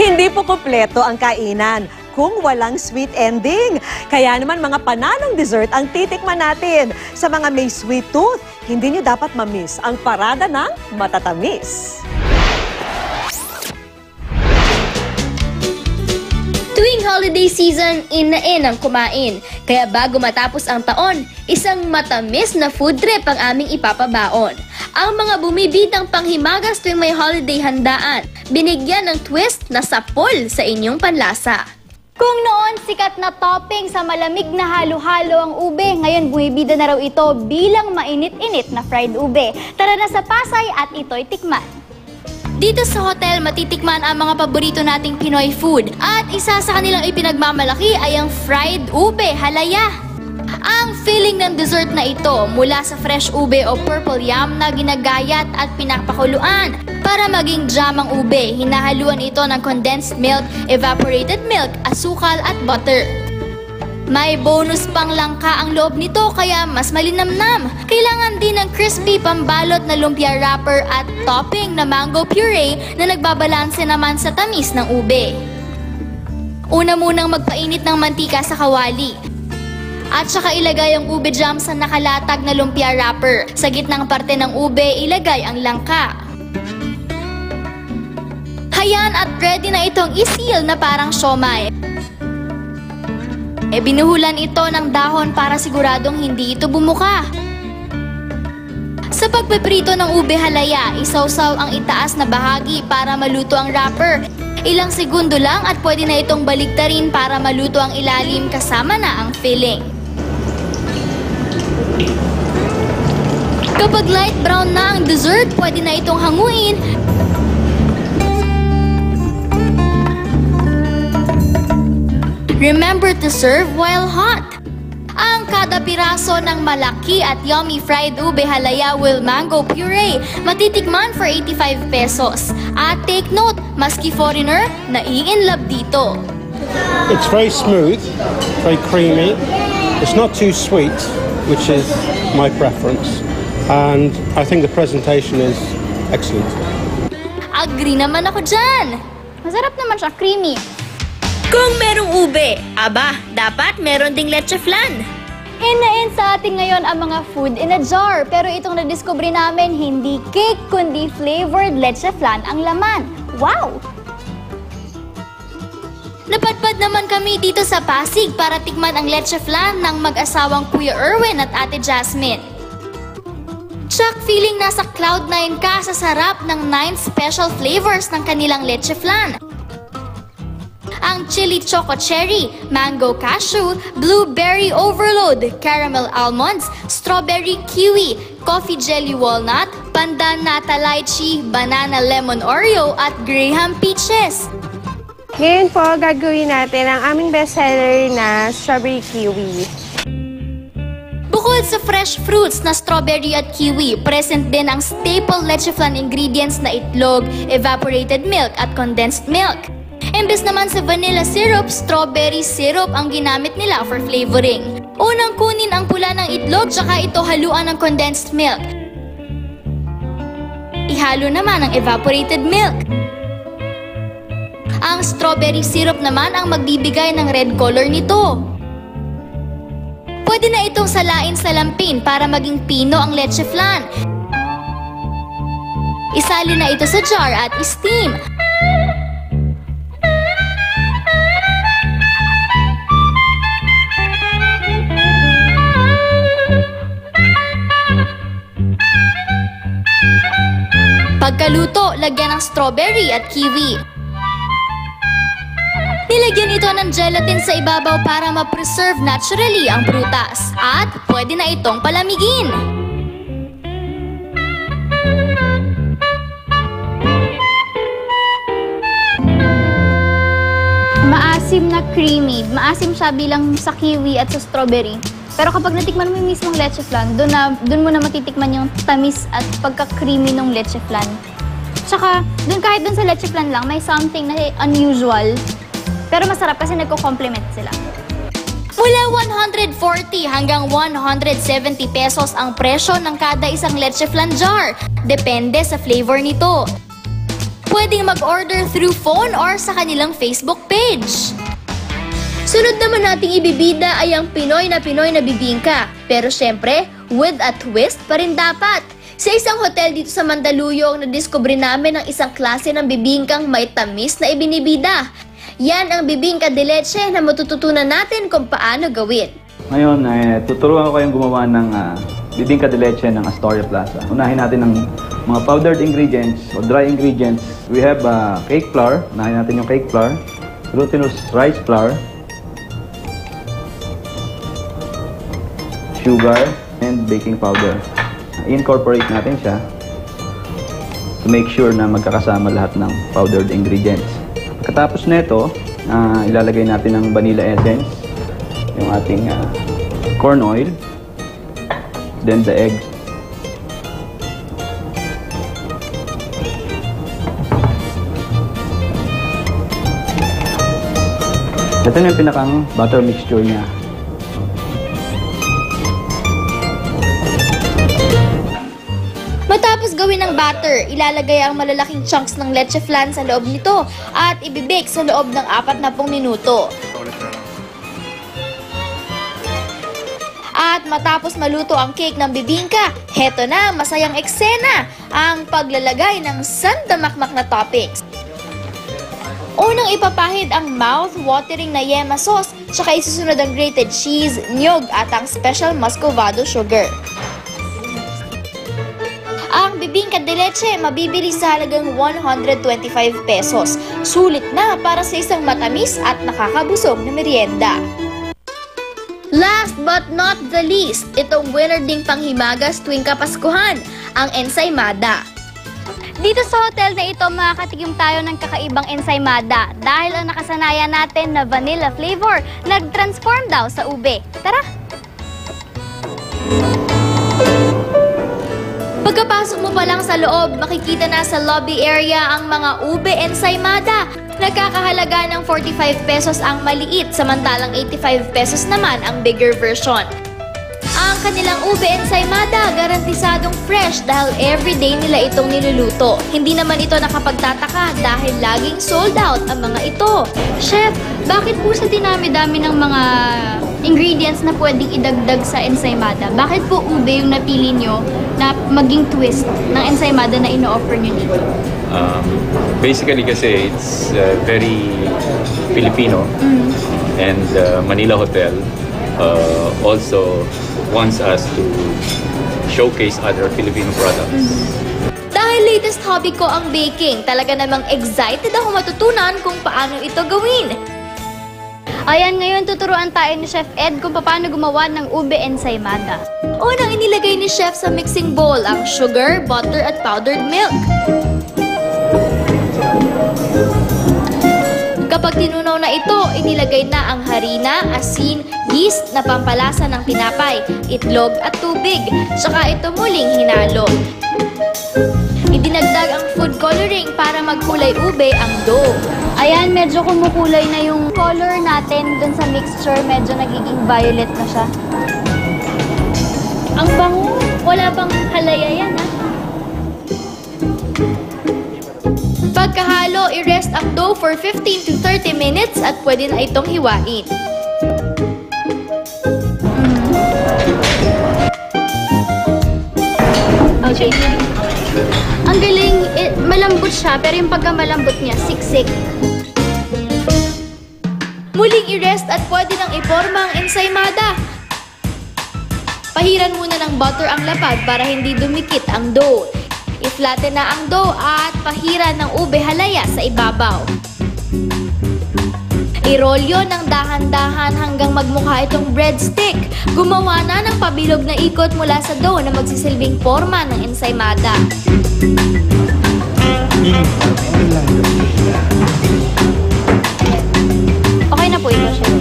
Hindi po kumpleto ang kainan kung walang sweet ending. Kaya naman mga panalong dessert ang titikman natin. Sa mga may sweet tooth, hindi nyo dapat mamiss ang parada ng matatamis. Tuwing holiday season, in ang kumain. Kaya bago matapos ang taon, isang matamis na food trip ang aming ipapabaon. Ang mga bumibitang panghimagas tuwing may holiday handaan, binigyan ng twist na sapol sa inyong panlasa. Kung noon sikat na topping sa malamig na halo-halo ang ube, ngayon bumibida na raw ito bilang mainit-init na fried ube. Tara na sa Pasay at ito'y tikman. Dito sa hotel, matitikman ang mga paborito nating Pinoy food. At isa sa kanilang ipinagmamalaki ay ang fried ube halaya. Ang filling ng dessert na ito mula sa fresh ube o purple yam na ginagayat at pinapakuluan. Para maging jam ang ube, hinahaluan ito ng condensed milk, evaporated milk, asukal at butter. May bonus pang langka ang loob nito kaya mas malinamnam. Kailangan din ng crispy pambalot na lumpia wrapper at topping na mango puree na nagbabalanse naman sa tamis ng ube. Una munang magpainit ng mantika sa kawali. At saka ilagay ang ube jam sa nakalatag na lumpia wrapper. Sa gitnang parte ng ube, ilagay ang langka. Hayan at ready na itong isil na parang siomai. Binuhulan ito ng dahon para siguradong hindi ito bumuka. Sa pagpiprito ng ube halaya, isawsaw ang itaas na bahagi para maluto ang wrapper. Ilang segundo lang at pwede na itong baliktarin para maluto ang ilalim kasama na ang filling. Kapag light brown na ang dessert, pwede na itong hanguin. Remember to serve while hot. Ang kada piraso ng malaki at yummy fried ube halaya with mango puree matitikman for 85 pesos. At take note, maski foreigner, nai-inlove dito. It's very smooth, very creamy. It's not too sweet, which is my preference. And I think the presentation is excellent. Agree naman ako dyan. Masarap naman siya, creamy. Kung merong ube, aba, dapat meron ding leche flan. In sa atin ngayon ang mga food in a jar. Pero itong nadiskubre namin, hindi cake, kundi flavored leche flan ang laman. Wow! Napadpad naman kami dito sa Pasig para tikman ang leche flan ng mag-asawang Kuya Erwin at Ate Jasmine. Tsak feeling nasa Cloud9 ka sa sarap ng 9 special flavors ng kanilang leche flan. Ang chili choco cherry, mango cashew, blueberry overload, caramel almonds, strawberry kiwi, coffee jelly walnut, pandan nata lychee, banana lemon oreo at graham peaches. Ngayon po, gagawin natin ang aming bestseller na strawberry kiwi. Bukod sa fresh fruits na strawberry at kiwi, present din ang staple leche flan ingredients na itlog, evaporated milk at condensed milk. Imbes naman sa vanilla syrup, strawberry syrup ang ginamit nila for flavoring. Unang kunin ang pula ng itlog tsaka ito haluan ng condensed milk. Ihalo naman ang evaporated milk. Ang strawberry syrup naman ang magbibigay ng red color nito. Pwede na itong salain sa lampin para maging pino ang leche flan. Isali na ito sa jar at steam. Pagkaluto, lagyan ng strawberry at kiwi. Nilagyan ito ng gelatin sa ibabaw para ma-preserve naturally ang prutas. At pwede na itong palamigin. Maasim na creamy. Maasim siya bilang sa kiwi at sa strawberry. Pero kapag natikman mo yung mismong leche flan, doon mo na matitikman yung tamis at pagka-creamy ng leche flan. Tsaka, kahit doon sa leche flan lang, may something na unusual. Pero masarap kasi nagko-complement sila. Mula 140 hanggang 170 pesos ang presyo ng kada isang leche flan jar. Depende sa flavor nito. pwedeng mag-order through phone or sa kanilang Facebook page. Sunod naman nating ibibida ay ang Pinoy na bibingka. Pero syempre, with a twist pa rin dapat. Sa isang hotel dito sa Mandaluyong, nadiskubre namin ang isang klase ng bibingkang may tamis na ibinibida. Yan ang bibingka de leche na matututunan natin kung paano gawin. Ngayon, tuturuan ko kayong gumawa ng bibingka de leche ng Astoria Plaza. Unahin natin ang mga powdered ingredients o dry ingredients. We have cake flour. Unahin natin yung cake flour. Glutinous rice flour. Sugar and baking powder. Incorporate natin siya to make sure na magkakasama lahat ng powdered ingredients. Pagkatapos nito, ilalagay natin ang vanilla essence, yung ating corn oil, then the egg. Ito na yung pinakang butter mixture niya. Matapos gawin ng batter, ilalagay ang malalaking chunks ng leche flan sa loob nito at ibibake sa loob ng 40 minuto. At matapos maluto ang cake ng bibingka, heto na masayang eksena, ang paglalagay ng sandamakmak na toppings. Unang ipapahid ang mouth-watering na yema sauce, tsaka isusunod ang grated cheese, niyog at ang special muscovado sugar. Ang bibingka de leche mabibili sa halagang 125 pesos. Sulit na para sa isang matamis at nakakabusog na merienda. Last but not the least, itong winner ding panghimagas tuwing Kapaskuhan, ang ensaymada. Dito sa hotel na ito, makakatikim tayo ng kakaibang ensaymada dahil ang nakasanayan natin na vanilla flavor nag-transform daw sa ube. Tara! Pagkapasok mo pa lang sa loob, makikita na sa lobby area ang mga ube ensaymada. Nagkakahalaga ng 45 pesos ang maliit, samantalang 85 pesos naman ang bigger version. Ang kanilang ube ensaymada, garantisadong fresh dahil everyday nila itong niluluto. Hindi naman ito nakapagtataka dahil laging sold out ang mga ito. Chef, bakit po sa dinami-dami ng mga ingredients na pwedeng idagdag sa ensaymada, bakit po ube yung napili nyo na maging twist ng ensaymada na ino-offer nyo dito? Basically kasi it's very Filipino and Manila Hotel also wants us to showcase other Filipino products. Dahil latest hobby ko ang baking, talaga namang excited ako matutunan kung paano ito gawin. Ayan, ngayon tuturuan tayo ni Chef Ed kung paano gumawa ng ube ensaymada. Unang inilagay ni Chef sa mixing bowl ang sugar, butter at powdered milk. Kapag tinunaw na ito, inilagay na ang harina, asin, yeast na pampalasa ng tinapay, itlog at tubig. Saka ito muling hinalo. Idinagdag ang food coloring para magkulay ube ang dough. Ayan, medyo kumukulay na yung color natin dun sa mixture. Medyo nagiging violet na siya. Ang bango. Wala bang halaya yan, ha? Pagkahalo, i-rest ang dough for 15 to 30 minutes at pwede na itong hiwain. Okay. Ang galing, malambot siya, pero yung pagkamalambot niya, siksik. Muling i-rest at pwede nang iporma ang ensaymada. Pahiran muna ng butter ang lapad para hindi dumikit ang dough. I-flatten na ang dough at pahiran ng ube halaya sa ibabaw. I-roll yon ng dahan-dahan hanggang magmukha itong breadstick. Gumawa na ng pabilog na ikot mula sa dough na magsisilbing forma ng ensaymada. Okay na po ito, Chef.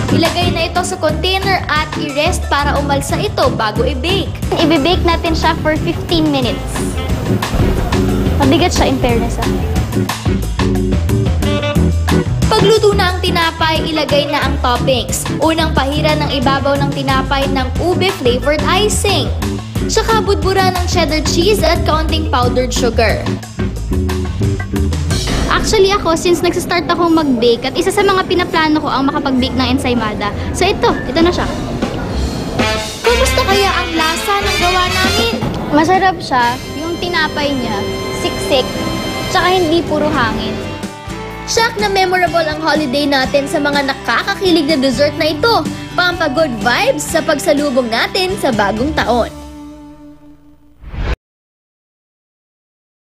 Ilagay na ito sa container at i-rest para umalsa ito bago i-bake. I-bake natin siya for 15 minutes. Mabigat siya in fairness, ha? Pagluto na ang tinapay, ilagay na ang toppings. Unang pahira ng ibabaw ng tinapay ng ube-flavored icing. Tsaka budbura ng cheddar cheese at kaunting powdered sugar. Actually ako, since nagsistart ako mag-bake at isa sa mga pinaplano ko ang makapag-bake ng ensaymada. So ito na siya. Kumusta kaya ang lasa ng gawa namin? Masarap siya, yung tinapay niya, siksik, tsaka hindi puro hangin. Siyak na memorable ang holiday natin sa mga nakakakilig na dessert na ito. Pampa-good vibes sa pagsalubong natin sa bagong taon.